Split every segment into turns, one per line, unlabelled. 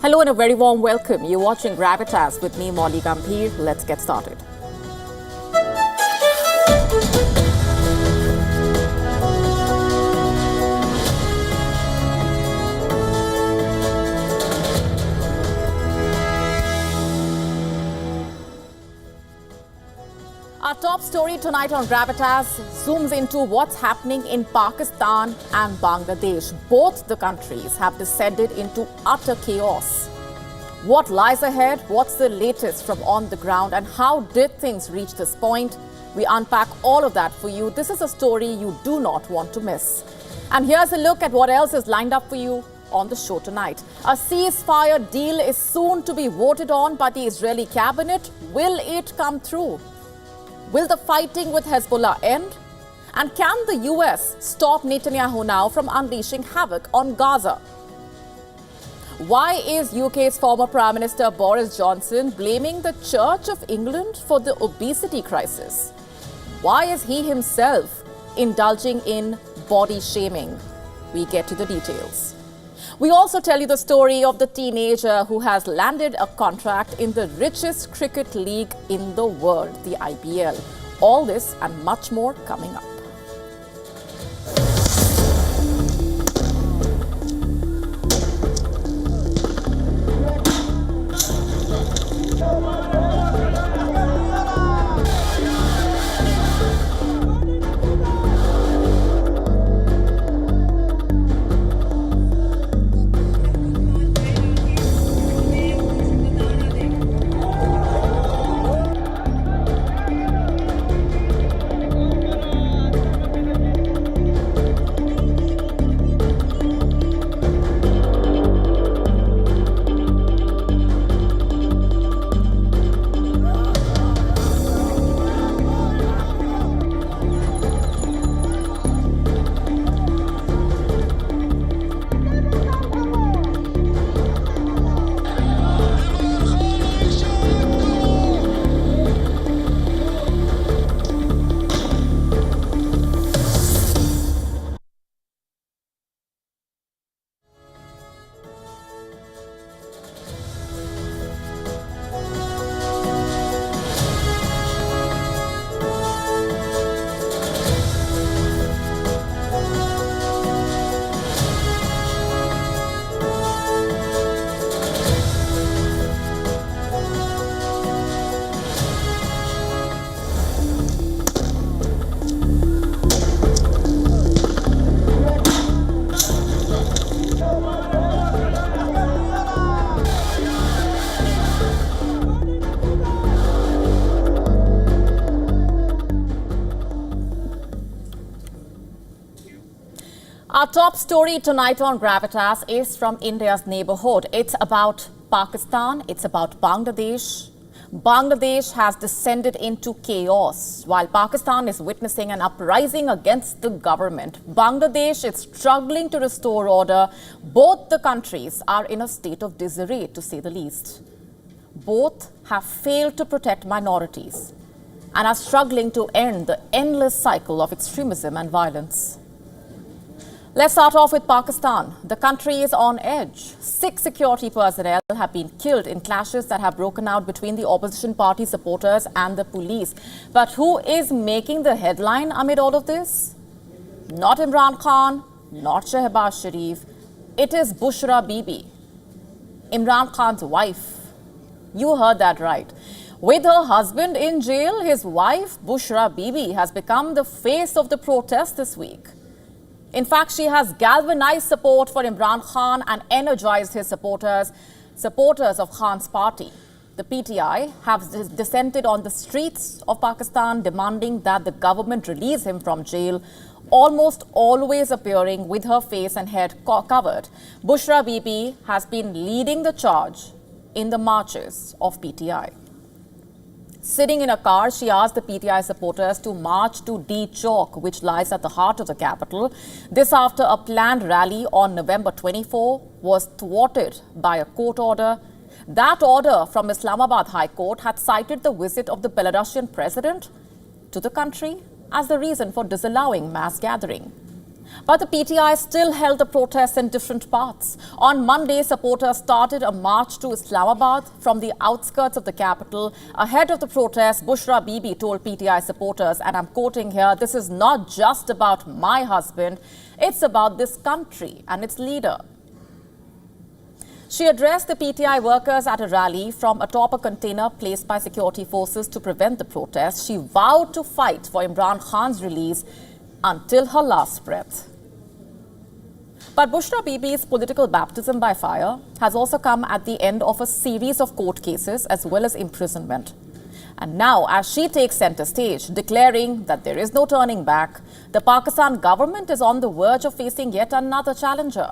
Hello and a very warm welcome. You're watching Gravitas with me, Molly Gambhir. Let's get started. Our top story tonight on Gravitas zooms into what's happening in Pakistan and Bangladesh. Both the countries have descended into utter chaos. What lies ahead? What's the latest from on the ground? And how did things reach this point? We unpack all of that for you. This is a story you do not want to miss. And here's a look at what else is lined up for you on the show tonight. A ceasefire deal is soon to be voted on by the Israeli cabinet. Will it come through? Will the fighting with Hezbollah end? And can the US stop Netanyahu now from unleashing havoc on Gaza? Why is UK's former Prime Minister Boris Johnson blaming the Church of England for the obesity crisis? Why is he himself indulging in body shaming? We get to the details. We also tell you the story of the teenager who has landed a contract in the richest cricket league in the world, the IPL. All this and much more coming up. Our top story tonight on Gravitas is from India's neighborhood. It's about Pakistan. It's about Bangladesh. Bangladesh has descended into chaos while Pakistan is witnessing an uprising against the government. Bangladesh is struggling to restore order. Both the countries are in a state of disarray, to say the least. Both have failed to protect minorities and are struggling to end the endless cycle of extremism and violence. Let's start off with Pakistan. The country is on edge. 6 security personnel have been killed in clashes that have broken out between the opposition party supporters and the police. But who is making the headline amid all of this? Not Imran Khan, not Shehbaz Sharif. It is Bushra Bibi, Imran Khan's wife. You heard that right. With her husband in jail, his wife, Bushra Bibi, has become the face of the protest this week. In fact, she has galvanized support for Imran Khan and energized his supporters of Khan's party. The PTI have descended on the streets of Pakistan demanding that the government release him from jail, almost always appearing with her face and head covered. Bushra Bibi has been leading the charge in the marches of PTI. Sitting in a car, she asked the PTI supporters to march to D Chowk, which lies at the heart of the capital. This after a planned rally on November 24 was thwarted by a court order. That order from Islamabad High Court had cited the visit of the Belarusian president to the country as the reason for disallowing mass gathering. But the PTI still held the protests in different paths. On Monday, supporters started a march to Islamabad from the outskirts of the capital. Ahead of the protest, Bushra Bibi told PTI supporters, and I'm quoting here, "This is not just about my husband, it's about this country and its leader." She addressed the PTI workers at a rally from atop a container placed by security forces to prevent the protest. She vowed to fight for Imran Khan's release until her last breath. But Bushra Bibi's political baptism by fire has also come at the end of a series of court cases as well as imprisonment. And now, as she takes center stage, declaring that there is no turning back, the Pakistan government is on the verge of facing yet another challenger.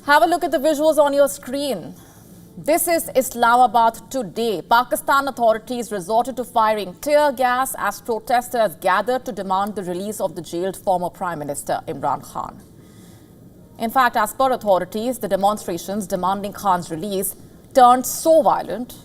Have a look at the visuals on your screen. This is Islamabad today. Pakistan authorities resorted to firing tear gas as protesters gathered to demand the release of the jailed former Prime Minister Imran Khan. In fact, as per authorities, the demonstrations demanding Khan's release turned so violent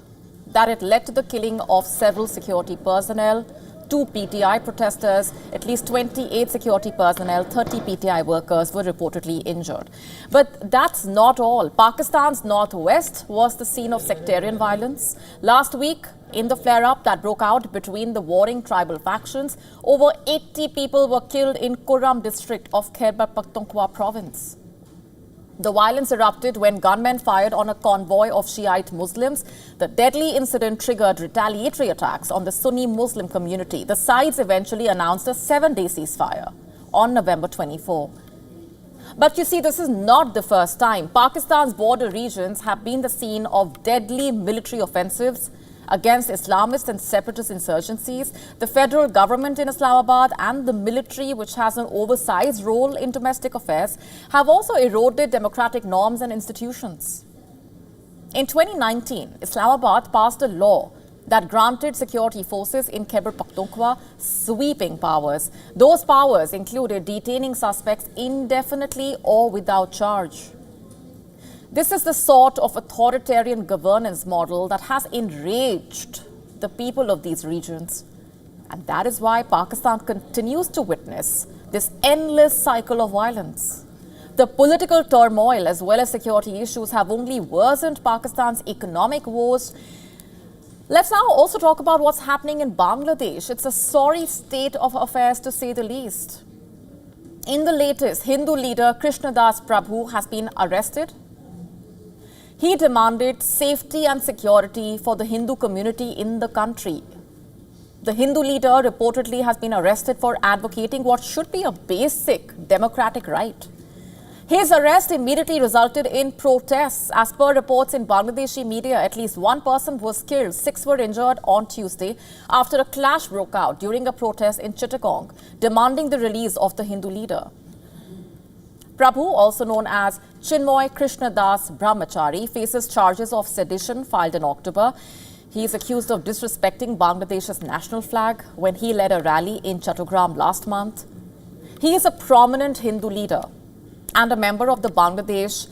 that it led to the killing of several security personnel, 2 PTI protesters, at least 28 security personnel, 30 PTI workers were reportedly injured. But that's not all. Pakistan's northwest was the scene of sectarian violence. Last week, in the flare-up that broke out between the warring tribal factions, over 80 people were killed in Kurram district of Khyber Pakhtunkhwa province. The violence erupted when gunmen fired on a convoy of Shiite Muslims. The deadly incident triggered retaliatory attacks on the Sunni Muslim community. The sides eventually announced a 7-day ceasefire on November 24. But you see, this is not the first time. Pakistan's border regions have been the scene of deadly military offensives against Islamist and separatist insurgencies. The federal government in Islamabad and the military, which has an oversized role in domestic affairs, have also eroded democratic norms and institutions. In 2019, Islamabad passed a law that granted security forces in Khyber Pakhtunkhwa sweeping powers. Those powers included detaining suspects indefinitely or without charge. This is the sort of authoritarian governance model that has enraged the people of these regions. And that is why Pakistan continues to witness this endless cycle of violence. The political turmoil as well as security issues have only worsened Pakistan's economic woes. Let's now also talk about what's happening in Bangladesh. It's a sorry state of affairs, to say the least. In the latest, Hindu leader Krishnadas Prabhu has been arrested. He demanded safety and security for the Hindu community in the country. The Hindu leader reportedly has been arrested for advocating what should be a basic democratic right. His arrest immediately resulted in protests. As per reports in Bangladeshi media, at least 1 person was killed, 6 were injured on Tuesday after a clash broke out during a protest in Chittagong, demanding the release of the Hindu leader. Prabhu, also known as Chinmoy Krishnadas Brahmachari, faces charges of sedition filed in October. He is accused of disrespecting Bangladesh's national flag when he led a rally in Chattogram last month. He is a prominent Hindu leader and a member of the Bangladesh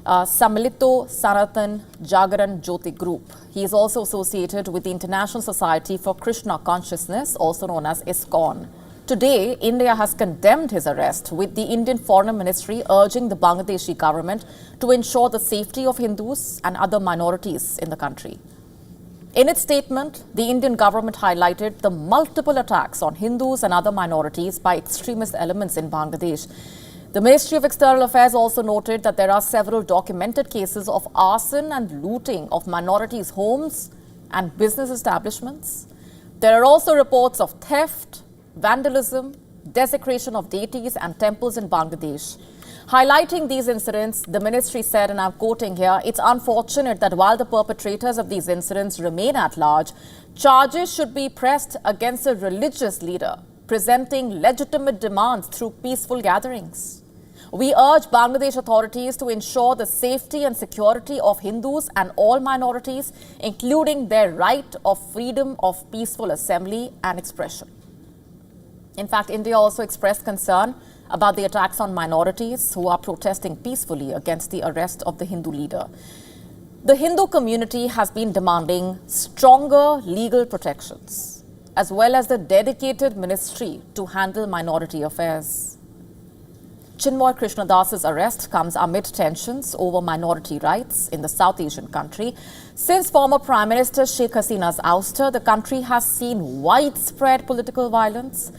Samilito Sanatan Jagaran Jyoti Group. He is also associated with the International Society for Krishna Consciousness, also known as ISKCON. Today, India has condemned his arrest, with the Indian Foreign Ministry urging the Bangladeshi government to ensure the safety of Hindus and other minorities in the country. In its statement, the Indian government highlighted the multiple attacks on Hindus and other minorities by extremist elements in Bangladesh. The Ministry of External Affairs also noted that there are several documented cases of arson and looting of minorities' homes and business establishments. There are also reports of theft, vandalism, desecration of deities and temples in Bangladesh. Highlighting these incidents, the ministry said, and I'm quoting here, "It's unfortunate that while the perpetrators of these incidents remain at large, charges should be pressed against a religious leader presenting legitimate demands through peaceful gatherings. We urge Bangladesh authorities to ensure the safety and security of Hindus and all minorities, including their right of freedom of peaceful assembly and expression. In fact, India also expressed concern about the attacks on minorities who are protesting peacefully against the arrest of the Hindu leader. The Hindu community has been demanding stronger legal protections, as well as the dedicated ministry to handle minority affairs. Chinmoy Krishnadas's arrest comes amid tensions over minority rights in the South Asian country. Since former Prime Minister Sheikh Hasina's ouster, the country has seen widespread political violence.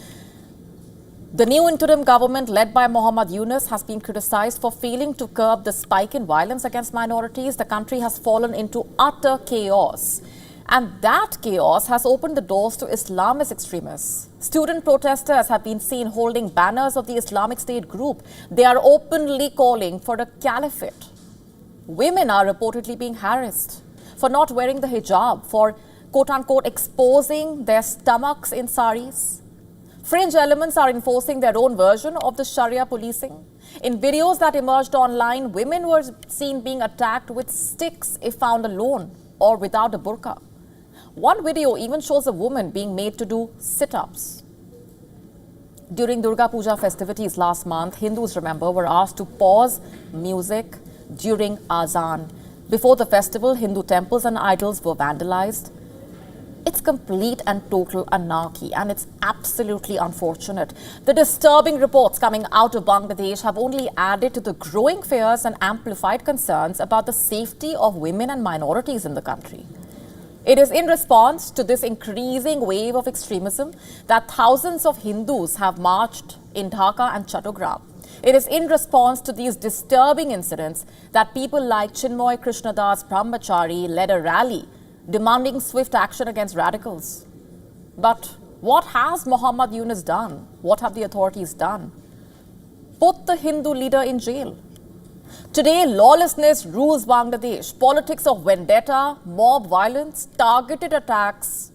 The new interim government led by Mohammad Yunus has been criticized for failing to curb the spike in violence against minorities. The country has fallen into utter chaos. And that chaos has opened the doors to Islamist extremists. Student protesters have been seen holding banners of the Islamic State group. They are openly calling for a caliphate. Women are reportedly being harassed for not wearing the hijab, for quote-unquote exposing their stomachs in saris. Fringe elements are enforcing their own version of the Sharia policing. In videos that emerged online, women were seen being attacked with sticks if found alone or without a burqa. One video even shows a woman being made to do sit-ups. During Durga Puja festivities last month, Hindus, remember, were asked to pause music during Azan. Before the festival, Hindu temples and idols were vandalized. It's complete and total anarchy, and it's absolutely unfortunate. The disturbing reports coming out of Bangladesh have only added to the growing fears and amplified concerns about the safety of women and minorities in the country. It is in response to this increasing wave of extremism that thousands of Hindus have marched in Dhaka and Chattogram. It is in response to these disturbing incidents that people like Chinmoy Krishnadas Brahmachari led a rally demanding swift action against radicals. But what has Mohammad Yunus done? What have the authorities done? Put the Hindu leader in jail. Today, lawlessness rules Bangladesh. Politics of vendetta, mob violence, targeted attacks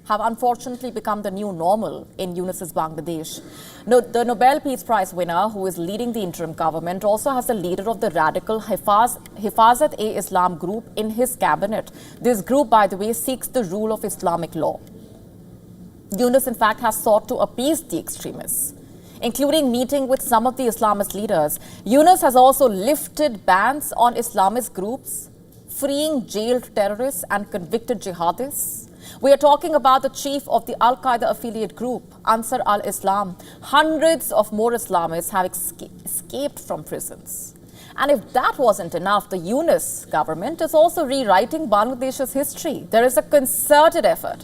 have unfortunately become the new normal in Yunus's Bangladesh. The Nobel Peace Prize winner, who is leading the interim government, also has the leader of the radical Hifazat-e-Islam group in his cabinet. This group, by the way, seeks the rule of Islamic law. Yunus, in fact, has sought to appease the extremists, including meeting with some of the Islamist leaders. Yunus has also lifted bans on Islamist groups, freeing jailed terrorists and convicted jihadists. We are talking about the chief of the Al-Qaeda affiliate group, Ansar al-Islam. Hundreds of more Islamists have escaped from prisons. And if that wasn't enough, the Yunus government is also rewriting Bangladesh's history. There is a concerted effort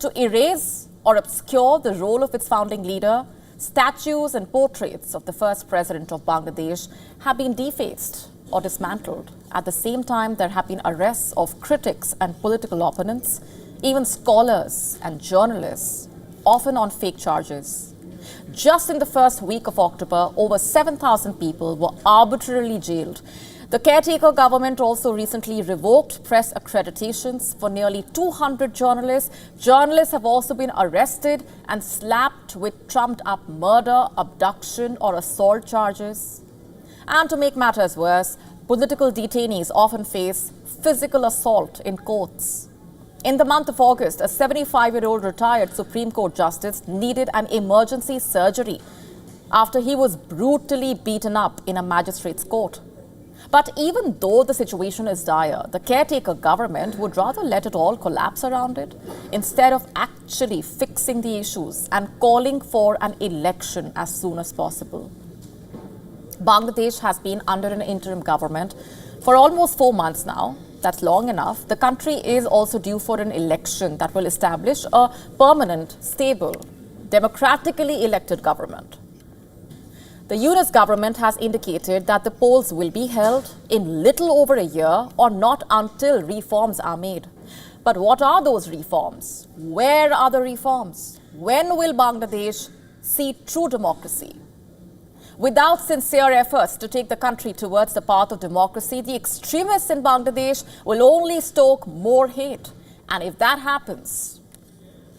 to erase or obscure the role of its founding leader. Statues and portraits of the first president of Bangladesh have been defaced or dismantled. At the same time, there have been arrests of critics and political opponents, even scholars and journalists, often on fake charges. Just in the first week of October, over 7,000 people were arbitrarily jailed. The caretaker government also recently revoked press accreditations for nearly 200 journalists. Journalists have also been arrested and slapped with trumped-up murder, abduction, or assault charges. And to make matters worse, political detainees often face physical assault in courts. In the month of August, a 75-year-old retired Supreme Court justice needed an emergency surgery after he was brutally beaten up in a magistrate's court. But even though the situation is dire, the caretaker government would rather let it all collapse around it instead of actually fixing the issues and calling for an election as soon as possible. Bangladesh has been under an interim government for almost 4 months now. That's long enough. The country is also due for an election that will establish a permanent, stable, democratically elected government. The Yunus government has indicated that the polls will be held in little over a year or not until reforms are made. But what are those reforms? Where are the reforms? When will Bangladesh see true democracy? Without sincere efforts to take the country towards the path of democracy, the extremists in Bangladesh will only stoke more hate. And if that happens,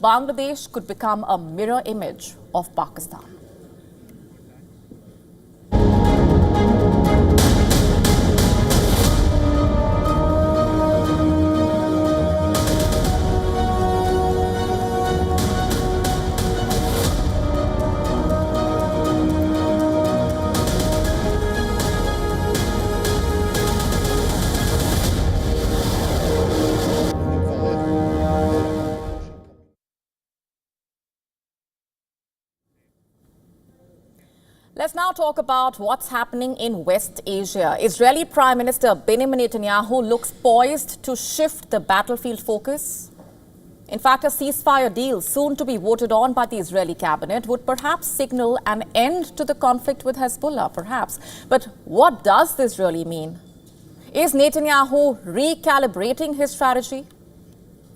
Bangladesh could become a mirror image of Pakistan. Let's now talk about what's happening in West Asia. Israeli Prime Minister Benjamin Netanyahu looks poised to shift the battlefield focus. In fact, a ceasefire deal soon to be voted on by the Israeli cabinet would perhaps signal an end to the conflict with Hezbollah, perhaps. But what does this really mean? Is Netanyahu recalibrating his strategy,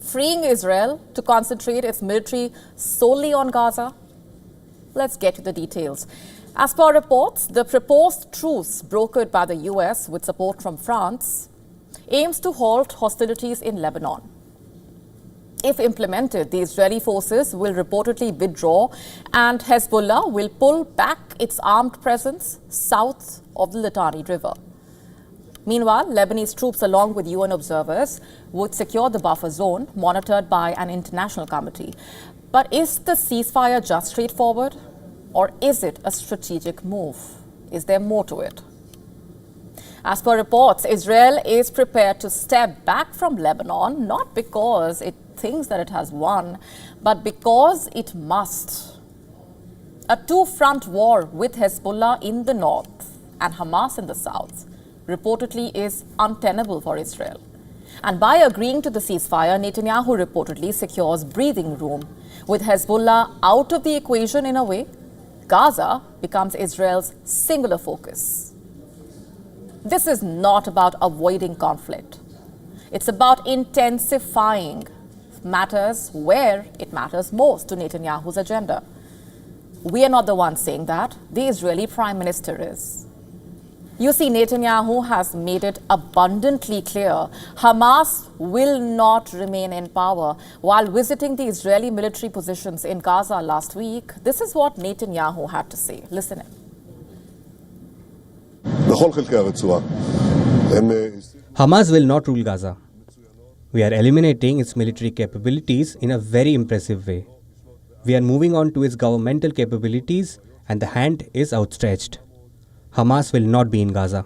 freeing Israel to concentrate its military solely on Gaza? Let's get to the details. As per reports, the proposed truce brokered by the US with support from France aims to halt hostilities in Lebanon. If implemented, the Israeli forces will reportedly withdraw and Hezbollah will pull back its armed presence south of the Litani River. Meanwhile, Lebanese troops along with UN observers would secure the buffer zone monitored by an international committee. But is the ceasefire just straightforward? Or is it a strategic move? Is there more to it? As per reports, Israel is prepared to step back from Lebanon, not because it thinks that it has won, but because it must. A two-front war with Hezbollah in the north and Hamas in the south reportedly is untenable for Israel. And by agreeing to the ceasefire, Netanyahu reportedly secures breathing room. With Hezbollah out of the equation in a way, Gaza becomes Israel's singular focus. This is not about avoiding conflict. It's about intensifying matters where it matters most to Netanyahu's agenda. We are not the ones saying that. The Israeli Prime Minister is. You see, Netanyahu has made it abundantly clear Hamas will not remain in power. While visiting the Israeli military positions in Gaza last week, this is what Netanyahu had to say. Listen in.
Hamas will not rule Gaza. We are eliminating its military capabilities in a very impressive way. We are moving on to its governmental capabilities and the hand is outstretched. Hamas will not be in Gaza.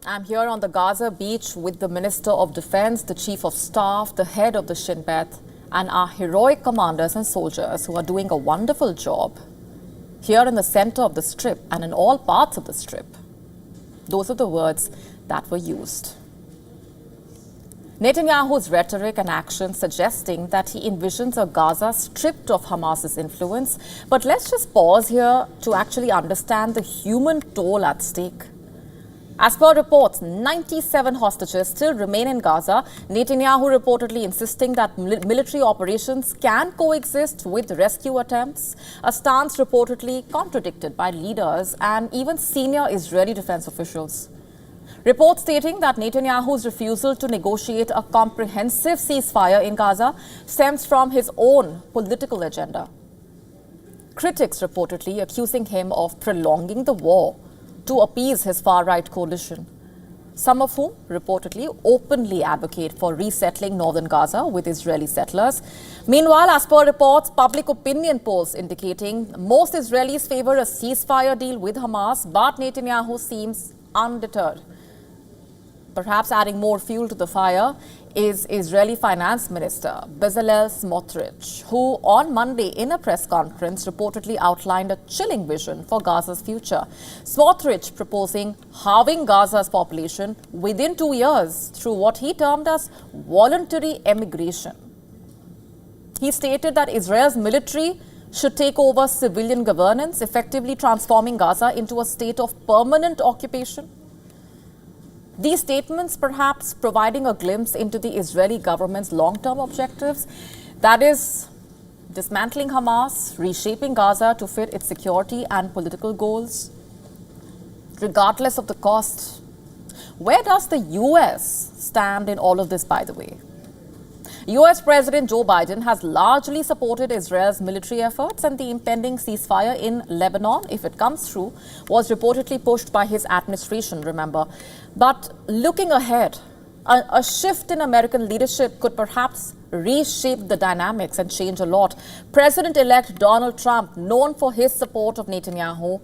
I'm here on the Gaza beach with the Minister of Defense, the Chief of Staff, the head of the Shin Bet, and our heroic commanders and soldiers who are doing a wonderful job here in the center of the strip and in all parts of the strip. Those are the words that were used. Netanyahu's rhetoric and action suggesting that he envisions a Gaza stripped of Hamas's influence. But let's just pause here to actually understand the human toll at stake. As per reports, 97 hostages still remain in Gaza. Netanyahu reportedly insisting that military operations can coexist with rescue attempts, a stance reportedly contradicted by leaders and even senior Israeli defense officials. Reports stating that Netanyahu's refusal to negotiate a comprehensive ceasefire in Gaza stems from his own political agenda. Critics reportedly accusing him of prolonging the war to appease his far-right coalition, some of whom reportedly openly advocate for resettling northern Gaza with Israeli settlers. Meanwhile, as per reports, public opinion polls indicating most Israelis favor a ceasefire deal with Hamas, but Netanyahu seems undeterred. Perhaps adding more fuel to the fire is Israeli Finance Minister Bezalel Smotrich, who on Monday in a press conference reportedly outlined a chilling vision for Gaza's future. Smotrich proposing halving Gaza's population within 2 years through what he termed as voluntary emigration. He stated that Israel's military should take over civilian governance, effectively transforming Gaza into a state of permanent occupation. These statements perhaps providing a glimpse into the Israeli government's long-term objectives, that is, dismantling Hamas, reshaping Gaza to fit its security and political goals, regardless of the cost. Where does the US stand in all of this, by the way? US President Joe Biden has largely supported Israel's military efforts, and the impending ceasefire in Lebanon, if it comes through, was reportedly pushed by his administration, remember. But looking ahead, a shift in American leadership could perhaps reshape the dynamics and change a lot. President-elect Donald Trump, known for his support of Netanyahu,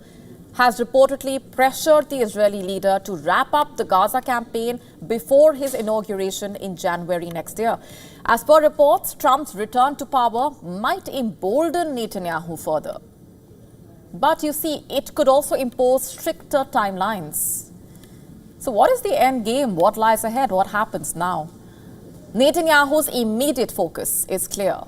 has reportedly pressured the Israeli leader to wrap up the Gaza campaign before his inauguration in January next year. As per reports, Trump's return to power might embolden Netanyahu further. But you see, it could also impose stricter timelines. So what is the end game? What lies ahead? What happens now? Netanyahu's immediate focus is clear: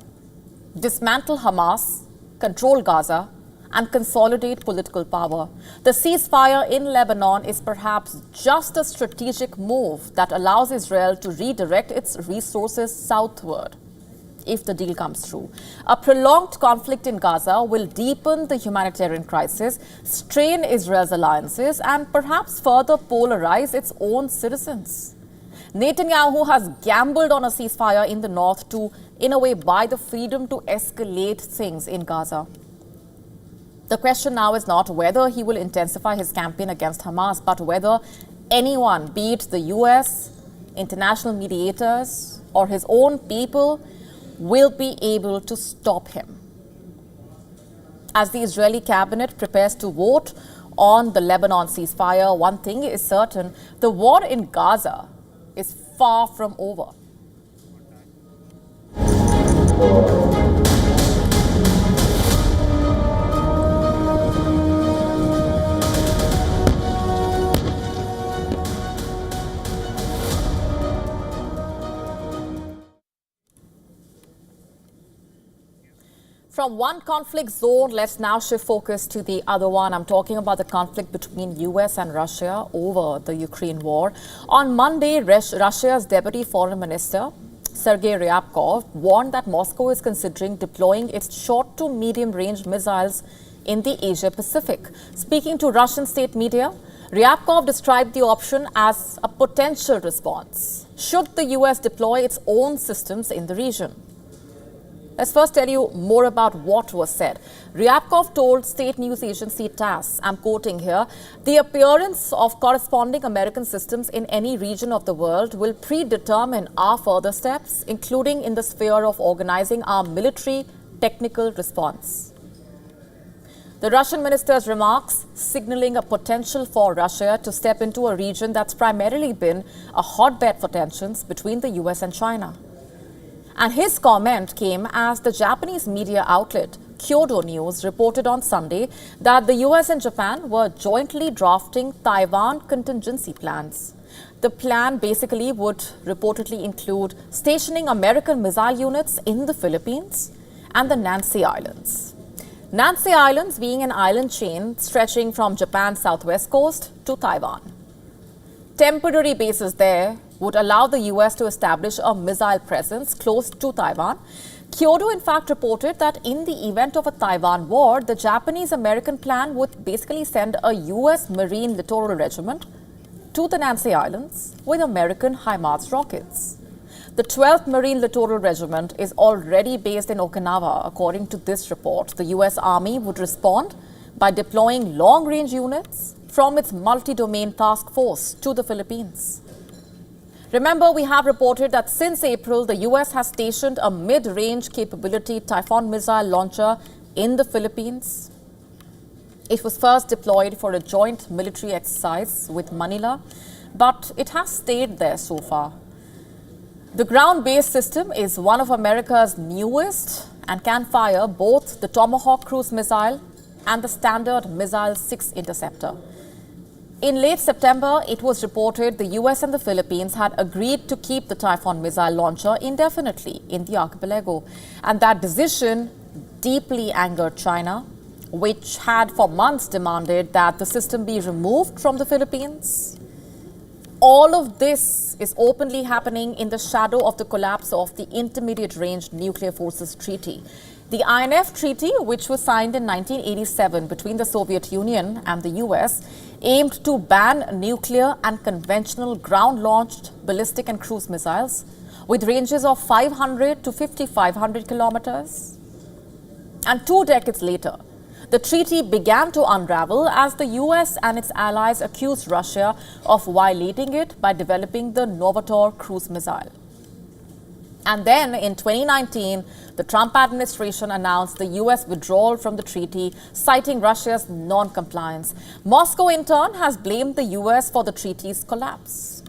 dismantle Hamas, control Gaza, and consolidate political power. The ceasefire in Lebanon is perhaps just a strategic move that allows Israel to redirect its resources southward, if the deal comes through. A prolonged conflict in Gaza will deepen the humanitarian crisis, strain Israel's alliances, and perhaps further polarize its own citizens. Netanyahu has gambled on a ceasefire in the north to, in a way, buy the freedom to escalate things in Gaza. The question now is not whether he will intensify his campaign against Hamas, but whether anyone, be it the US, international mediators, or his own people, will be able to stop him. As the Israeli cabinet prepares to vote on the Lebanon ceasefire, one thing is certain: the war in Gaza is far from over. From one conflict zone, let's now shift focus to the other one. I'm talking about the conflict between US and Russia over the Ukraine war. On Monday, Russia's Deputy Foreign Minister, Sergei Ryabkov, warned that Moscow is considering deploying its short to medium-range missiles in the Asia-Pacific. Speaking to Russian state media, Ryabkov described the option as a potential response should the US deploy its own systems in the region. Let's first tell you more about what was said. Ryabkov told state news agency TASS, I'm quoting here, the appearance of corresponding American systems in any region of the world will predetermine our further steps, including in the sphere of organizing our military technical response. The Russian minister's remarks signaling a potential for Russia to step into a region that's primarily been a hotbed for tensions between the US and China. And his comment came as the Japanese media outlet Kyodo News reported on Sunday that the US and Japan were jointly drafting Taiwan contingency plans. The plan basically would reportedly include stationing American missile units in the Philippines and the Nancy Islands. Nancy Islands being an island chain stretching from Japan's southwest coast to Taiwan. Temporary bases there would allow the US to establish a missile presence close to Taiwan. Kyodo, in fact, reported that in the event of a Taiwan war, the Japanese-American plan would basically send a US Marine Littoral Regiment to the Nancy Islands with American HIMARS rockets. The 12th Marine Littoral Regiment is already based in Okinawa. According to this report, the US Army would respond by deploying long-range units from its multi-domain task force to the Philippines. Remember, we have reported that since April, the US has stationed a mid-range capability Typhoon missile launcher in the Philippines. It was first deployed for a joint military exercise with Manila, but it has stayed there so far. The ground-based system is one of America's newest and can fire both the Tomahawk cruise missile and the Standard Missile 6 interceptor. In late September, it was reported the US and the Philippines had agreed to keep the Typhoon missile launcher indefinitely in the archipelago. And that decision deeply angered China, which had for months demanded that the system be removed from the Philippines. All of this is openly happening in the shadow of the collapse of the Intermediate Range Nuclear Forces Treaty. The INF Treaty, which was signed in 1987 between the Soviet Union and the US, aimed to ban nuclear and conventional ground-launched ballistic and cruise missiles with ranges of 500 to 5,500 kilometers. And 2 decades later, the treaty began to unravel as the US and its allies accused Russia of violating it by developing the Novator cruise missile. And then in 2019, The Trump administration announced the US withdrawal from the treaty, citing Russia's non-compliance. Moscow, in turn, has blamed the US for the treaty's collapse.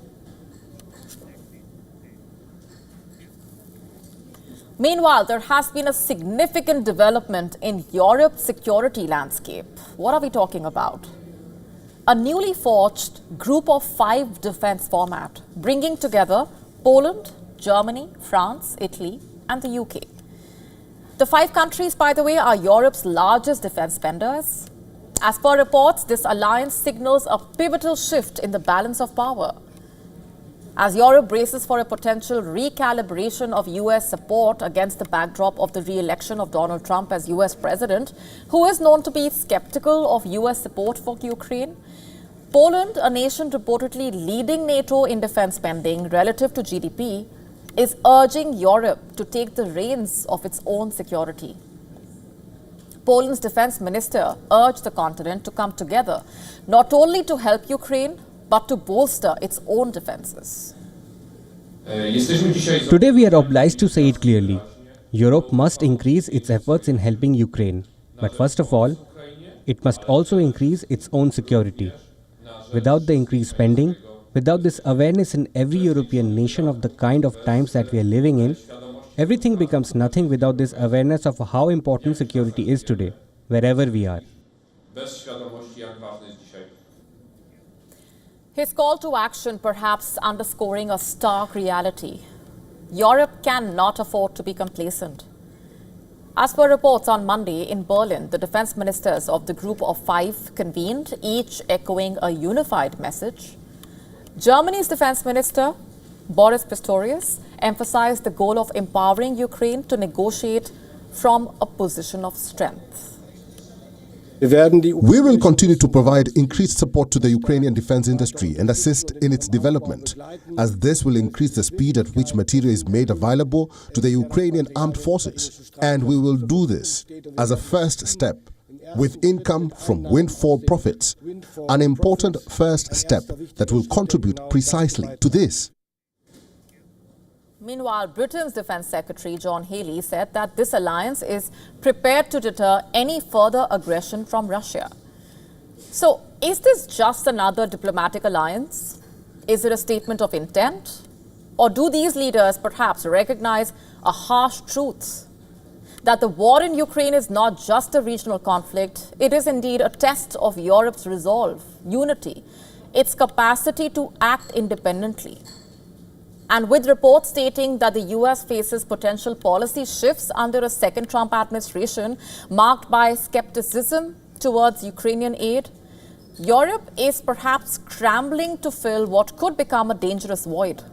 Meanwhile, there has been a significant development in Europe's security landscape. What are we talking about? A newly forged Group of 5 defense format, bringing together Poland, Germany, France, Italy, and the UK. The 5 countries, by the way, are Europe's largest defense spenders. As per reports, this alliance signals a pivotal shift in the balance of power. As Europe braces for a potential recalibration of US support against the backdrop of the re-election of Donald Trump as US president, who is known to be skeptical of US support for Ukraine, Poland, a nation reportedly leading NATO in defense spending relative to GDP, is urging Europe to take the reins of its own security. Poland's defense minister urged the continent to come together, not only to help Ukraine, but to bolster its own defenses.
Today we are obliged to say it clearly. Europe must increase its efforts in helping Ukraine. But first of all, it must also increase its own security. Without the increased spending, without this awareness in every European nation of the kind of times that we are living in, everything becomes nothing without this awareness of how important security is today, wherever we are.
His call to action perhaps underscoring a stark reality. Europe cannot afford to be complacent. As per reports on Monday in Berlin, the defense ministers of the Group of 5 convened, each echoing a unified message. Germany's defense minister, Boris Pistorius, emphasized the goal of empowering Ukraine to negotiate from a position of strength.
We will continue to provide increased support to the Ukrainian defense industry and assist in its development, as this will increase the speed at which material is made available to the Ukrainian armed forces. And we will do this as a first step with income from windfall profits, an important first step that will contribute precisely to this.
Meanwhile, Britain's Defence Secretary John Healey said that this alliance is prepared to deter any further aggression from Russia. So, is this just another diplomatic alliance? Is it a statement of intent? Or do these leaders perhaps recognize a harsh truth? That the war in Ukraine is not just a regional conflict, it is indeed a test of Europe's resolve, unity, its capacity to act independently. And with reports stating that the US faces potential policy shifts under a second Trump administration marked by skepticism towards Ukrainian aid, Europe is perhaps scrambling to fill what could become a dangerous void.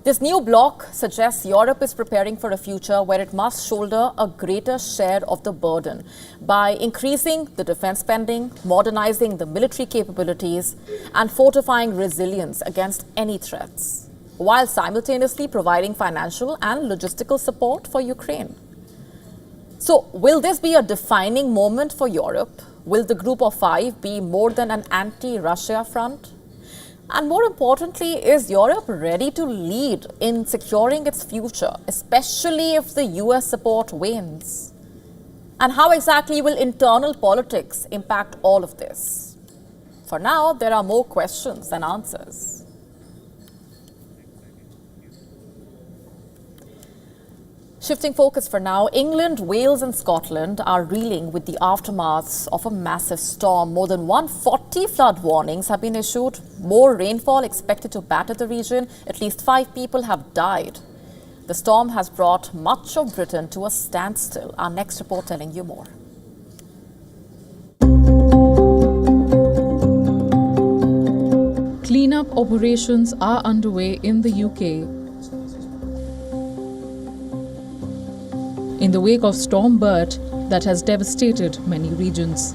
This new bloc suggests Europe is preparing for a future where it must shoulder a greater share of the burden by increasing the defense spending, modernizing the military capabilities, and fortifying resilience against any threats, while simultaneously providing financial and logistical support for Ukraine. So, will this be a defining moment for Europe? Will the Group of 5 be more than an anti-Russia front? And more importantly, is Europe ready to lead in securing its future, especially if the US support wanes? And how exactly will internal politics impact all of this? For now, there are more questions than answers. Shifting focus for now, England, Wales and Scotland are reeling with the aftermath of a massive storm. More than 140 flood warnings have been issued. More rainfall expected to batter the region. At least 5 people have died. The storm has brought much of Britain to a standstill. Our next report telling you more.
Cleanup operations are underway in the UK. In the wake of Storm Bert that has devastated many regions.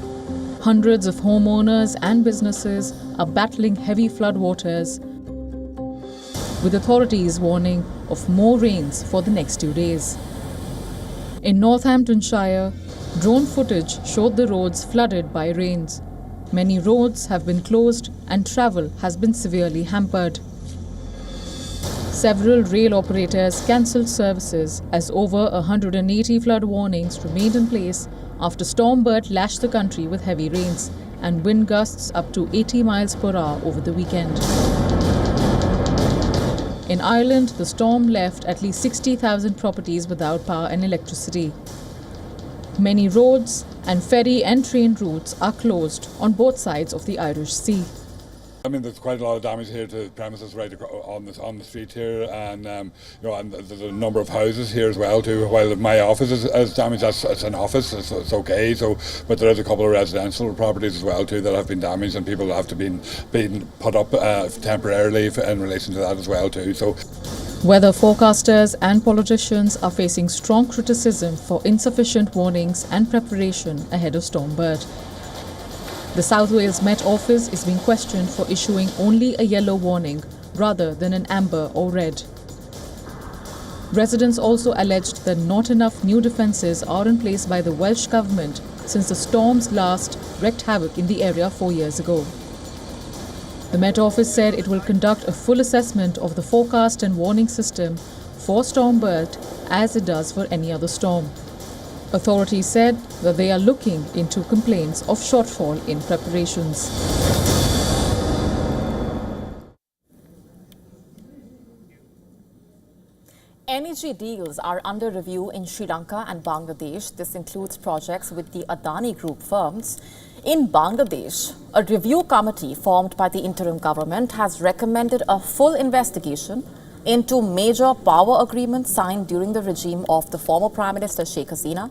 Hundreds of homeowners and businesses are battling heavy floodwaters, with authorities warning of more rains for the next 2 days. In Northamptonshire, drone footage showed the roads flooded by rains. Many roads have been closed and travel has been severely hampered. Several rail operators cancelled services as over 180 flood warnings remained in place after Storm Bert lashed the country with heavy rains and wind gusts up to 80 miles per hour over the weekend. In Ireland, the storm left at least 60,000 properties without power and electricity. Many roads and ferry and train routes are closed on both sides of the Irish Sea.
I mean, there's quite a lot of damage here to premises right on the street here, and and there's a number of houses here as well too. While my office is damaged, it's an office, it's okay. So, but there is a couple of residential properties as well too that have been damaged, and people have to been put up temporarily in relation to that as well too. So,
weather forecasters and politicians are facing strong criticism for insufficient warnings and preparation ahead of Storm Bert. The South Wales Met Office is being questioned for issuing only a yellow warning rather than an amber or red. Residents also alleged that not enough new defences are in place by the Welsh Government since the storms last wreaked havoc in the area 4 years ago. The Met Office said it will conduct a full assessment of the forecast and warning system for Storm Bert as it does for any other storm. Authorities said that they are looking into complaints of shortfall in preparations.
Energy deals are under review in Sri Lanka and Bangladesh. This includes projects with the Adani Group firms. In Bangladesh, a review committee formed by the interim government has recommended a full investigation into major power agreements signed during the regime of the former Prime Minister Sheikh Hasina.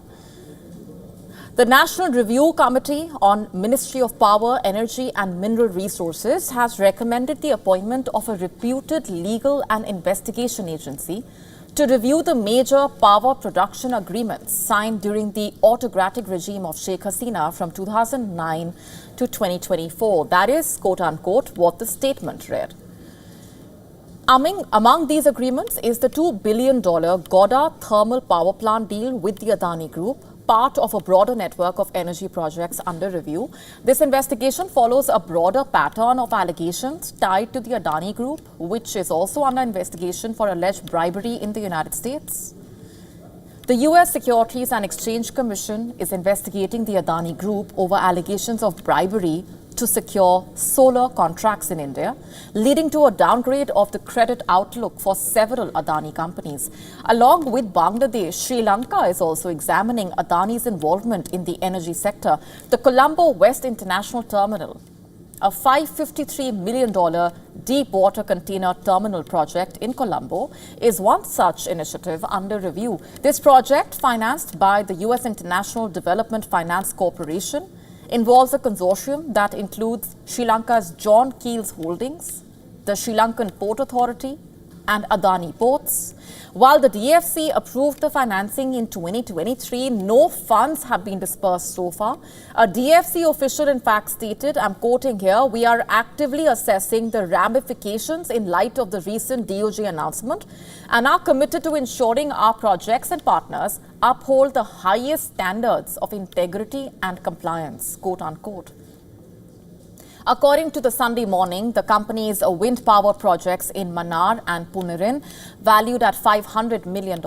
The National Review Committee on Ministry of Power, Energy and Mineral Resources has recommended the appointment of a reputed legal and investigation agency to review the major power production agreements signed during the autocratic regime of Sheikh Hasina from 2009 to 2024. That is, quote-unquote, what the statement read. Among these agreements is the $2 billion Godda thermal power plant deal with the Adani Group, part of a broader network of energy projects under review. This investigation follows a broader pattern of allegations tied to the Adani Group, which is also under investigation for alleged bribery in the United States. The U.S. Securities and Exchange Commission is investigating the Adani Group over allegations of bribery to secure solar contracts in India, leading to a downgrade of the credit outlook for several Adani companies. Along with Bangladesh, Sri Lanka is also examining Adani's involvement in the energy sector. The Colombo West International Terminal, a $553 million deep water container terminal project in Colombo, is one such initiative under review. This project, financed by the U.S. International Development Finance Corporation, involves a consortium that includes Sri Lanka's John Keel's Holdings, the Sri Lankan Port Authority and Adani Ports. While the DFC approved the financing in 2023, no funds have been dispersed so far. A DFC official in fact stated, I'm quoting here, "We are actively assessing the ramifications in light of the recent DOJ announcement and are committed to ensuring our projects and partners uphold the highest standards of integrity and compliance," quote unquote. According to the Sunday Morning, the company's wind power projects in Mannar and Punerin, valued at $500 million,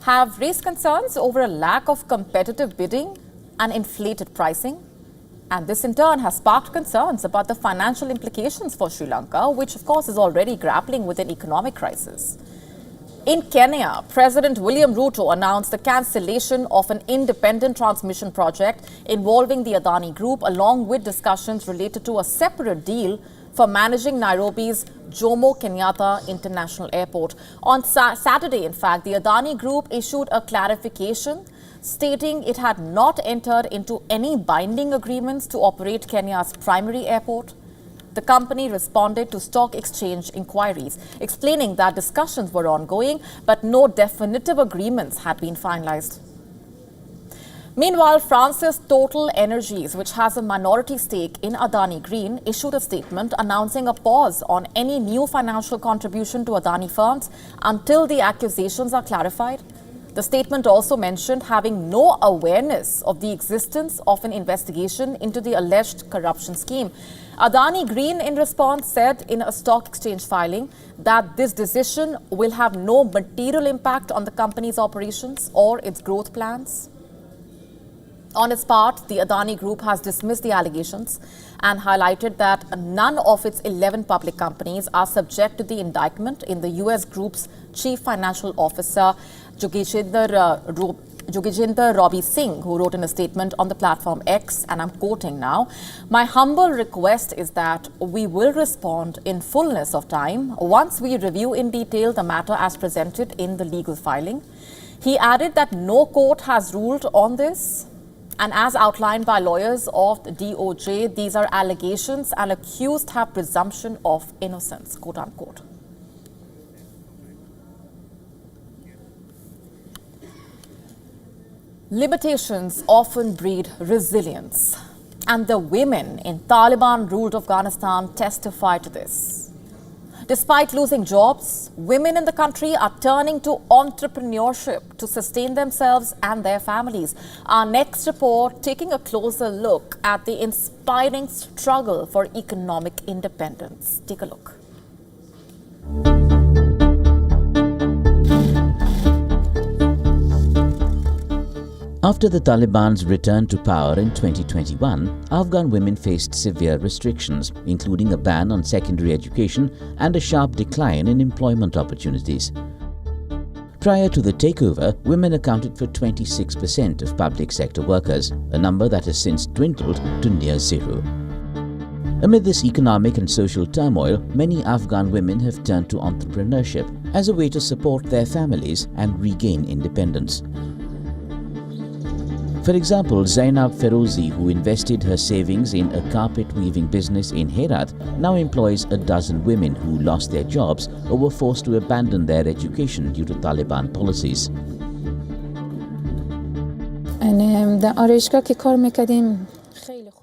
have raised concerns over a lack of competitive bidding and inflated pricing. And this in turn has sparked concerns about the financial implications for Sri Lanka, which of course is already grappling with an economic crisis. In Kenya, President William Ruto announced the cancellation of an independent transmission project involving the Adani Group, along with discussions related to a separate deal for managing Nairobi's Jomo Kenyatta International Airport. On Saturday, in fact, the Adani Group issued a clarification stating it had not entered into any binding agreements to operate Kenya's primary airport. The company responded to stock exchange inquiries, explaining that discussions were ongoing, but no definitive agreements had been finalized. Meanwhile, France's Total Energies, which has a minority stake in Adani Green, issued a statement announcing a pause on any new financial contribution to Adani firms until the accusations are clarified. The statement also mentioned having no awareness of the existence of an investigation into the alleged corruption scheme. Adani Green, in response, said in a stock exchange filing that this decision will have no material impact on the company's operations or its growth plans. On its part, the Adani Group has dismissed the allegations and highlighted that none of its 11 public companies are subject to the indictment in the US Group's Chief Financial Officer, Joginder Robbie Singh, who wrote in a statement on the platform X, and I'm quoting now, "My humble request is that we will respond in fullness of time once we review in detail the matter as presented in the legal filing." He added that no court has ruled on this, and as outlined by lawyers of the DOJ, these are allegations and accused have presumption of innocence, quote unquote. Limitations often breed resilience, and the women in Taliban-ruled Afghanistan testify to this. Despite losing jobs, women in the country are turning to entrepreneurship to sustain themselves and their families. Our next report taking a closer look at the inspiring struggle for economic independence. Take a look.
After the Taliban's return to power in 2021, Afghan women faced severe restrictions, including a ban on secondary education and a sharp decline in employment opportunities. Prior to the takeover, women accounted for 26% of public sector workers, a number that has since dwindled to near zero. Amid this economic and social turmoil, many Afghan women have turned to entrepreneurship as a way to support their families and regain independence. For example, Zainab Ferozi, who invested her savings in a carpet weaving business in Herat, now employs a dozen women who lost their jobs or were forced to abandon their education due to Taliban policies.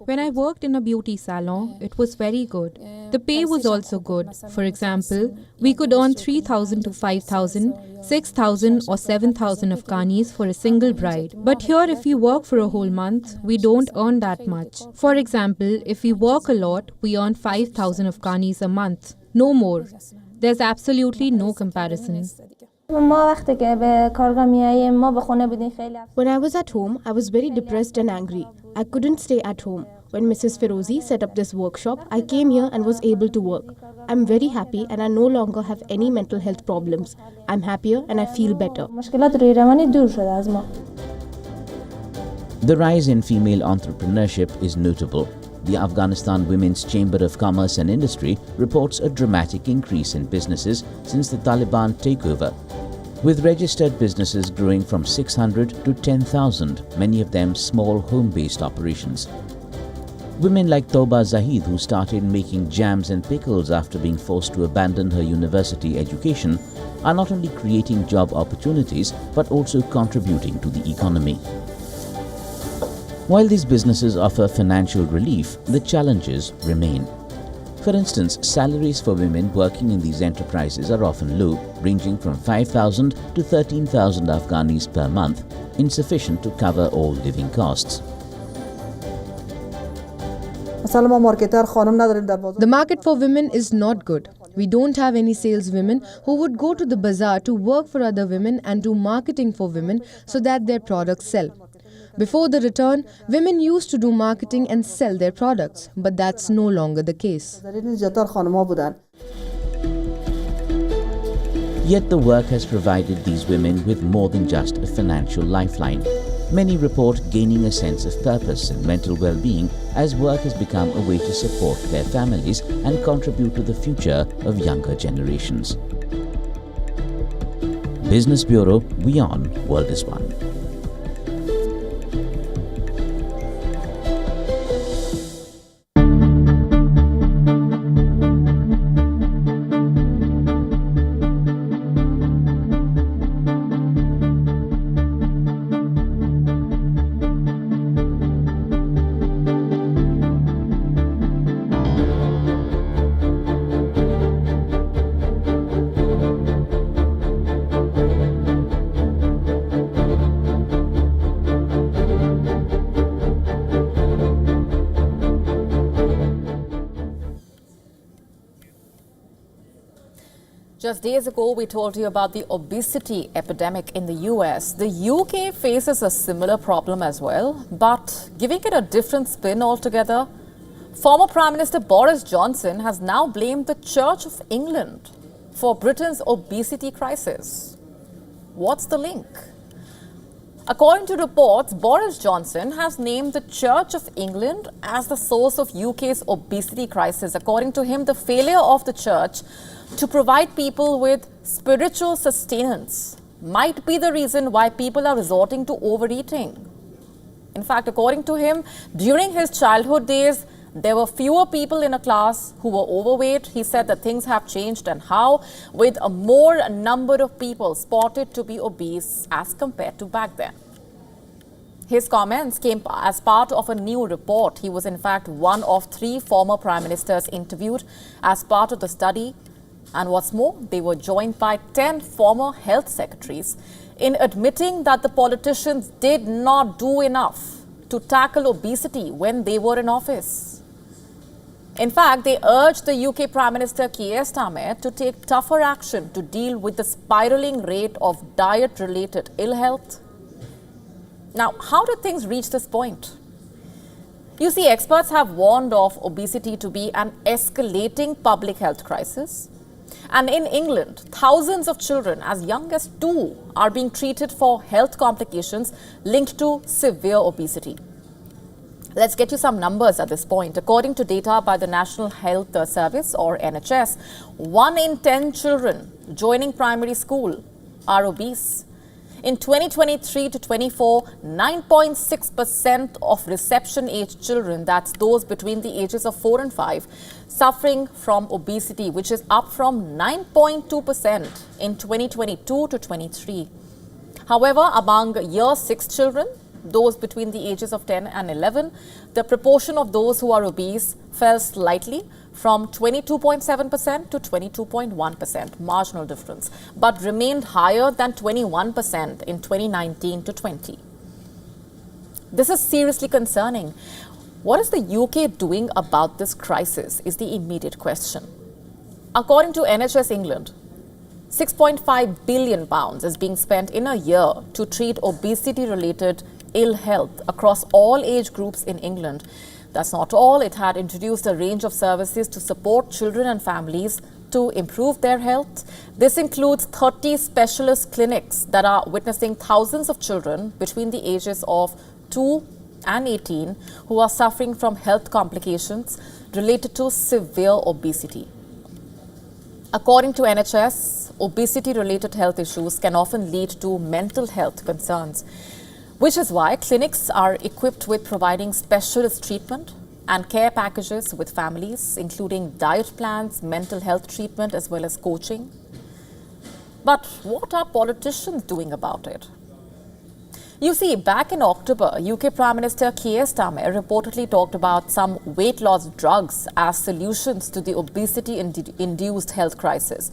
When I worked in a beauty salon, it was very good. The pay was also good. For example, we could earn 3,000 to 5,000, 6,000 or 7,000 Afghanis for a single bride. But here, if we work for a whole month, we don't earn that much. For example, if we work a lot, we earn 5,000 Afghanis a month. No more. There's absolutely no comparison.
When I was at home, I was very depressed and angry. I couldn't stay at home. When Mrs. Ferozi set up this workshop, I came here and was able to work. I'm very happy and I no longer have any mental health problems. I'm happier and I feel better.
The rise in female entrepreneurship is notable. The Afghanistan Women's Chamber of Commerce and Industry reports a dramatic increase in businesses since the Taliban takeover, with registered businesses growing from 600 to 10,000, many of them small home-based operations. Women like Toba Zahid, who started making jams and pickles after being forced to abandon her university education, are not only creating job opportunities but also contributing to the economy. While these businesses offer financial relief, the challenges remain. For instance, salaries for women working in these enterprises are often low, ranging from 5,000 to 13,000 Afghanis per month, insufficient to cover all living costs.
The market for women is not good. We don't have any saleswomen who would go to the bazaar to work for other women and do marketing for women so that their products sell. Before the return, women used to do marketing and sell their products, but that's no longer the case.
Yet the work has provided these women with more than just a financial lifeline. Many report gaining a sense of purpose and mental well-being as work has become a way to support their families and contribute to the future of younger generations. Business Bureau, WION World is One.
Just days ago, we told you about the obesity epidemic in the US. The UK faces a similar problem as well, but giving it a different spin altogether. Former Prime Minister Boris Johnson has now blamed the Church of England for Britain's obesity crisis. What's the link? According to reports, Boris Johnson has named the Church of England as the source of UK's obesity crisis. According to him, the failure of the church to provide people with spiritual sustenance might be the reason why people are resorting to overeating. In fact, according to him, during his childhood days, there were fewer people in a class who were overweight. He said that things have changed, and how, with a more number of people spotted to be obese as compared to back then. His comments came as part of a new report. He was in fact one of 3 former prime ministers interviewed as part of the study. And what's more, they were joined by 10 former health secretaries in admitting that the politicians did not do enough to tackle obesity when they were in office. In fact, they urged the UK Prime Minister Keir Starmer to take tougher action to deal with the spiraling rate of diet-related ill health. Now, how did things reach this point? You see, experts have warned of obesity to be an escalating public health crisis. And in England, thousands of children as young as 2 are being treated for health complications linked to severe obesity. Let's get you some numbers at this point. According to data by the National Health Service, or NHS, 1 in 10 children joining primary school are obese. In 2023 to 24, 9.6% of reception-age children, that's those between the ages of 4 and 5, suffering from obesity, which is up from 9.2% in 2022 to 23. However, among year 6 children, those between the ages of 10 and 11, the proportion of those who are obese fell slightly from 22.7% to 22.1%, marginal difference, but remained higher than 21% in 2019 to 20. This is seriously concerning. What is the UK doing about this crisis is the immediate question. According to NHS England, £6.5 billion is being spent in a year to treat obesity-related ill health across all age groups in England. That's not all. It had introduced a range of services to support children and families to improve their health. This includes 30 specialist clinics that are witnessing thousands of children between the ages of 2 and 18 who are suffering from health complications related to severe obesity. According to NHS, obesity-related health issues can often lead to mental health concerns, which is why clinics are equipped with providing specialist treatment and care packages with families, including diet plans, mental health treatment, as well as coaching. But what are politicians doing about it? You see, back in October, UK Prime Minister Keir Starmer reportedly talked about some weight loss drugs as solutions to the obesity-induced health crisis.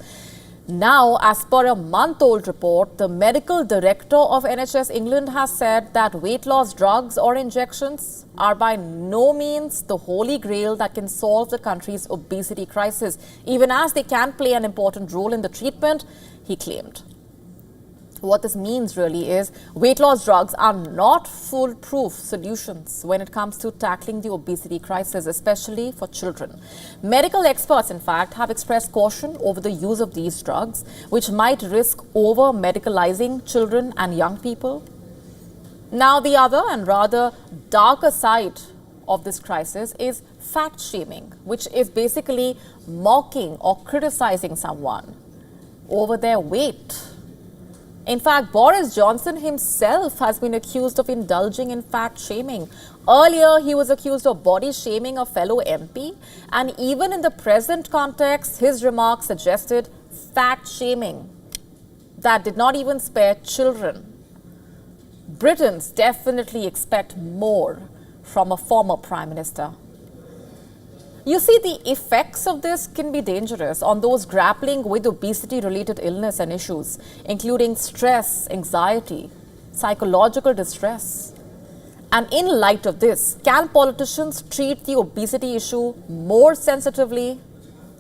Now, as per a month-old report, the medical director of NHS England has said that weight loss drugs or injections are by no means the holy grail that can solve the country's obesity crisis, even as they can play an important role in the treatment, he claimed. What this means really is weight loss drugs are not foolproof solutions when it comes to tackling the obesity crisis, especially for children. Medical experts, in fact, have expressed caution over the use of these drugs, which might risk over-medicalizing children and young people. Now, the other and rather darker side of this crisis is fat shaming, which is basically mocking or criticizing someone over their weight. In fact, Boris Johnson himself has been accused of indulging in fat shaming. Earlier, he was accused of body shaming a fellow MP, and even in the present context, his remarks suggested fat shaming that did not even spare children. Britons definitely expect more from a former Prime Minister. You see, the effects of this can be dangerous on those grappling with obesity-related illness and issues, including stress, anxiety, psychological distress. And in light of this, can politicians treat the obesity issue more sensitively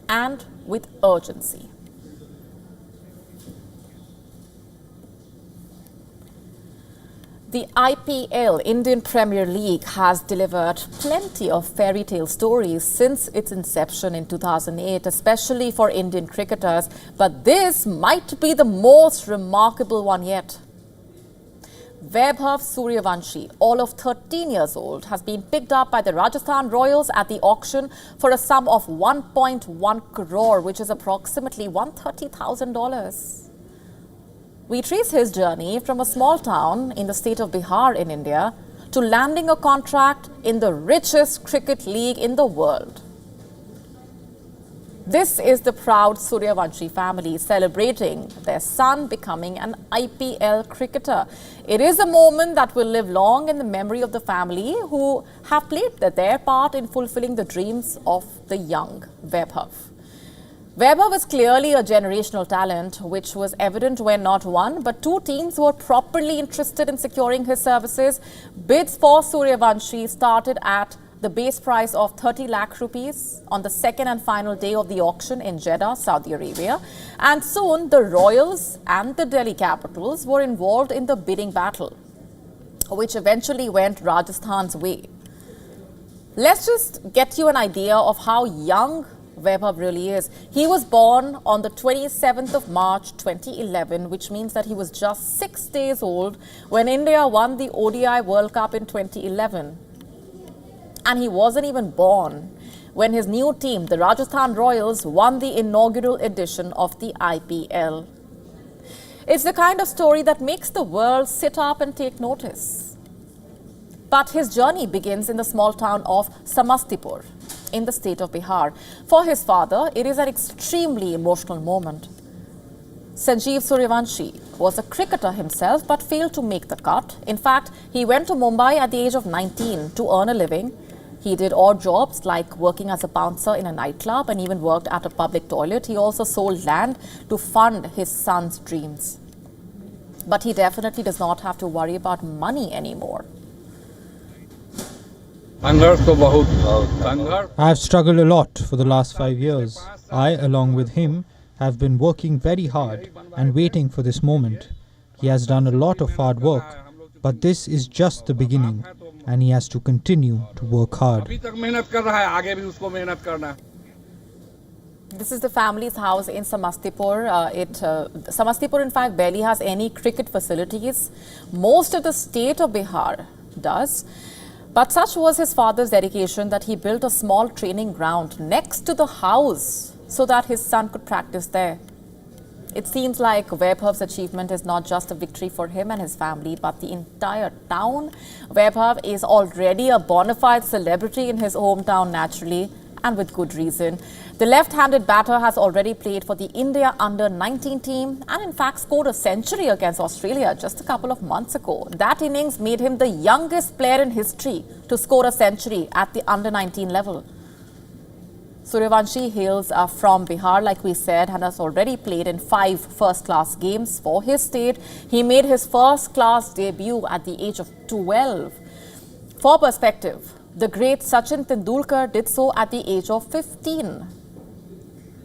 and with urgency? The IPL, Indian Premier League, has delivered plenty of fairy tale stories since its inception in 2008, especially for Indian cricketers. But this might be the most remarkable one yet. Vaibhav Suryavanshi, all of 13 years old, has been picked up by the Rajasthan Royals at the auction for a sum of 1.1 crore, which is approximately $130,000. We trace his journey from a small town in the state of Bihar in India to landing a contract in the richest cricket league in the world. This is the proud Suryavanshi family celebrating their son becoming an IPL cricketer. It is a moment that will live long in the memory of the family who have played their part in fulfilling the dreams of the young Vaibhav. Vaibhav is clearly a generational talent, which was evident when not one but two teams were properly interested in securing his services. Bids for Suryavanshi started at the base price of 30 lakh rupees on the second and final day of the auction in Jeddah, Saudi Arabia. And soon the Royals and the Delhi Capitals were involved in the bidding battle, which eventually went Rajasthan's way. Let's just get you an idea of how young Vaibhav really is. He was born on the 27th of March 2011, which means that he was just 6 days old when India won the ODI World Cup in 2011. And he wasn't even born when his new team, the Rajasthan Royals, won the inaugural edition of the IPL. It's the kind of story that makes the world sit up and take notice. But his journey begins in the small town of Samastipur in the state of Bihar. For his father, it is an extremely emotional moment. Sanjeev Suryavanshi was a cricketer himself but failed to make the cut. In fact, he went to Mumbai at the age of 19 to earn a living. He did odd jobs like working as a bouncer in a nightclub and even worked at a public toilet. He also sold land to fund his son's dreams. But he definitely does not have to worry about money anymore.
I have struggled a lot for the last 5 years. I, along with him, have been working very hard and waiting for this moment. He has done a lot of hard work, but this is just the beginning, and he has to continue to work hard.
This is the family's house in Samastipur. Samastipur, in fact, barely has any cricket facilities. Most of the state of Bihar does. But such was his father's dedication that he built a small training ground next to the house so that his son could practice there. It seems like Vaibhav's achievement is not just a victory for him and his family, but the entire town. Vaibhav is already a bona fide celebrity in his hometown naturally, and with good reason. The left-handed batter has already played for the India under-19 team and in fact scored a century against Australia just a couple of months ago. That innings made him the youngest player in history to score a century at the under-19 level. Suryavanshi hails from Bihar, like we said, and has already played in 5 first-class games for his state. He made his first-class debut at the age of 12. For perspective, the great Sachin Tendulkar did so at the age of 15.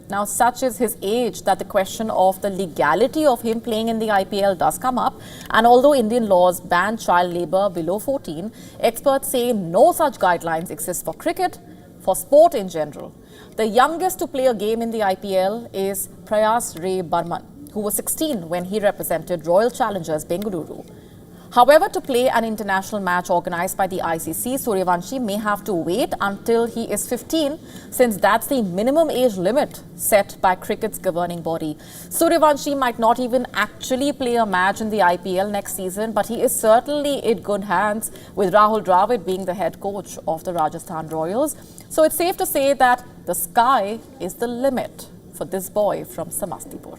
Now, such is his age that the question of the legality of him playing in the IPL does come up. And although Indian laws ban child labour below 14, experts say no such guidelines exist for cricket, for sport in general. The youngest to play a game in the IPL is Prayas Ray Burman, who was 16 when he represented Royal Challengers Bengaluru. However, to play an international match organized by the ICC, Suryavanshi may have to wait until he is 15, since that's the minimum age limit set by cricket's governing body. Suryavanshi might not even actually play a match in the IPL next season, but he is certainly in good hands, with Rahul Dravid being the head coach of the Rajasthan Royals. So it's safe to say that the sky is the limit for this boy from Samastipur.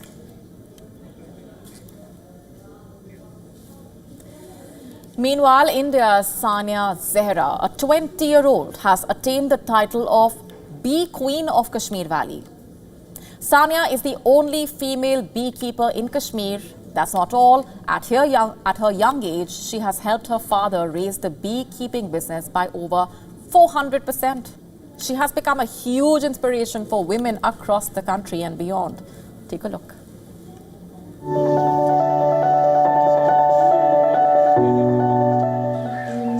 Meanwhile, India's Sania Zehra, a 20-year-old, has attained the title of Bee Queen of Kashmir Valley. Sania is the only female beekeeper in Kashmir. That's not all. At her young age, she has helped her father raise the beekeeping business by over 400%. She has become a huge inspiration for women across the country and beyond. Take a look.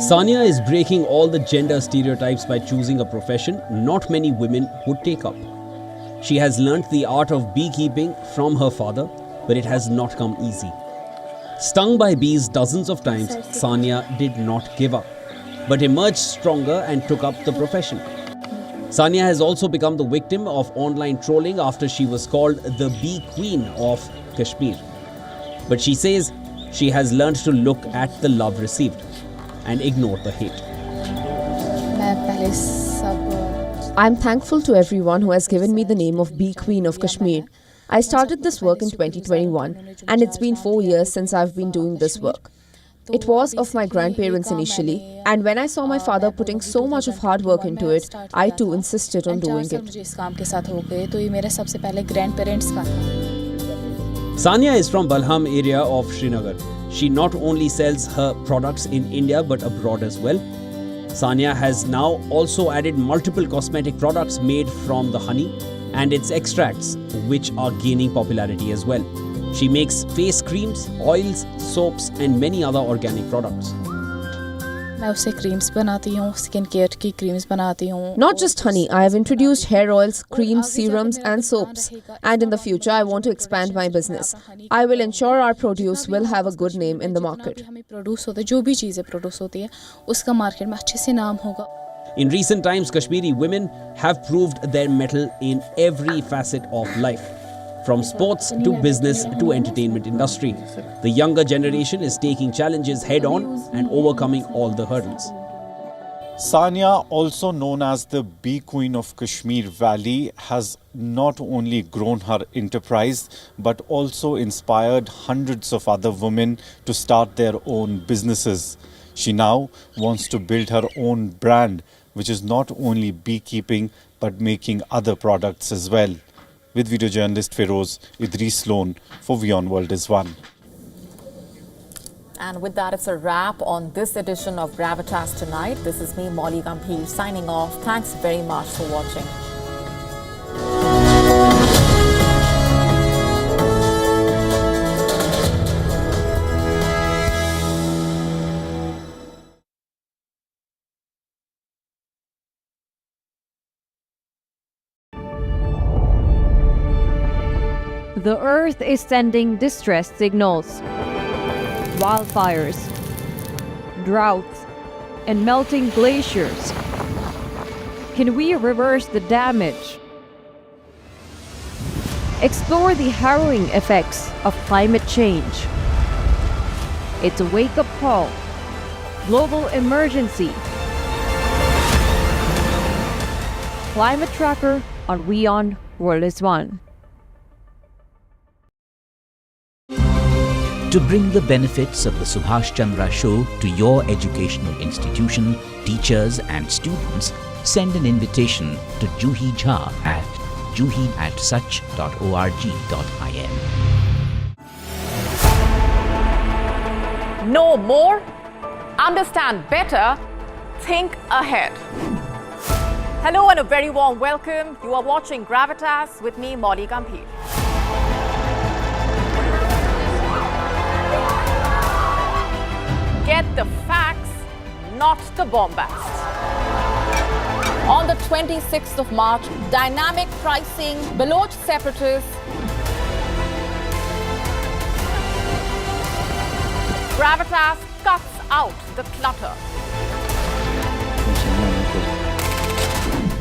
Sania is breaking all the gender stereotypes by choosing a profession not many women would take up. She has learnt the art of beekeeping from her father, but it has not come easy. Stung by bees dozens of times, Sania did not give up, but emerged stronger and took up the profession. Sania has also become the victim of online trolling after she was called the bee queen of Kashmir. But she says she has learned to look at the love received and ignore the hate.
I'm thankful to everyone who has given me the name of Bee Queen of Kashmir. I started this work in 2021 and it's been 4 years since I've been doing this work. It was of my grandparents initially, and when I saw my father putting so much of hard work into it, I too insisted on doing it.
Sania is from Balham area of Srinagar. She not only sells her products in India but abroad as well. Sania has now also added multiple cosmetic products made from the honey and its extracts, which are gaining popularity as well. She makes face creams, oils, soaps and many other organic products.
Not just honey, I have introduced hair oils, creams, serums and soaps. And in the future, I want to expand my business. I will ensure our produce will have a good name in the market.
In recent times, Kashmiri women have proved their mettle in every facet of life. From sports to business to entertainment industry. The younger generation is taking challenges head on and overcoming all the hurdles.
Sania, also known as the Bee Queen of Kashmir Valley, has not only grown her enterprise but also inspired hundreds of other women to start their own businesses. She now wants to build her own brand, which is not only beekeeping but making other products as well. With video journalist Feroz Idris Sloan for WION World is One.
And with that, it's a wrap on this edition of Gravitas Tonight. This is me, Molly Gambhir, signing off. Thanks very much for watching.
The Earth is sending distress signals. Wildfires, droughts, and melting glaciers. Can we reverse the damage? Explore the harrowing effects of climate change. It's a wake-up call. Global emergency. Climate Tracker on WION World is One.
To bring the benefits of the Subhash Chandra Show to your educational institution, teachers and students, send an invitation to Juhi Jha at juhi@such.org.in.
Know more, understand better, think ahead. Hello and a very warm welcome. You are watching Gravitas with me, Molly Gambhir. Get the facts, not the bombast. On the 26th of March, dynamic pricing, Baloch separatists, Gravitas cuts out the clutter.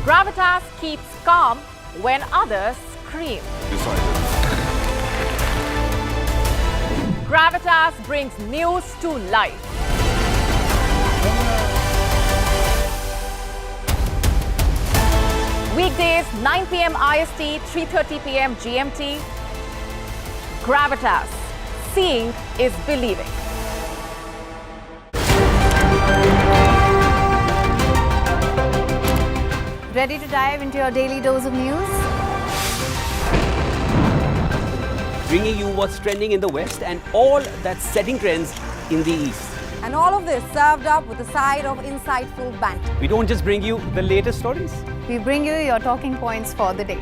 Gravitas keeps calm when others scream. Gravitas brings news to life. Weekdays, 9 p.m. IST, 3:30 p.m. GMT. Gravitas. Seeing is believing.
Ready to dive into your daily dose of news?
Bringing you what's trending in the West and all that's setting trends in the East.
And all of this served up with a side of insightful banter.
We don't just bring you the latest stories.
We bring you your talking points for the day.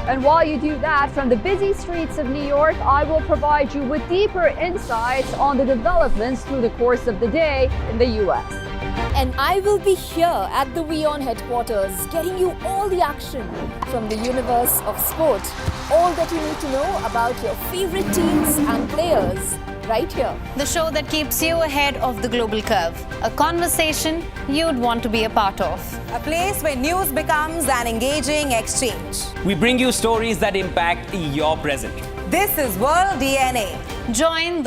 And while you do that, from the busy streets of New York, I will provide you with deeper insights on the developments through the course of the day in the US.
And I will be here at the WION headquarters, getting you all the action from the universe of sport. All that you need to know about your favorite teams and players, right here.
The show that keeps you ahead of the global curve. A conversation you'd want to be a part of. A place where news becomes an engaging exchange.
We bring you stories that impact your present.
This is World DNA. Join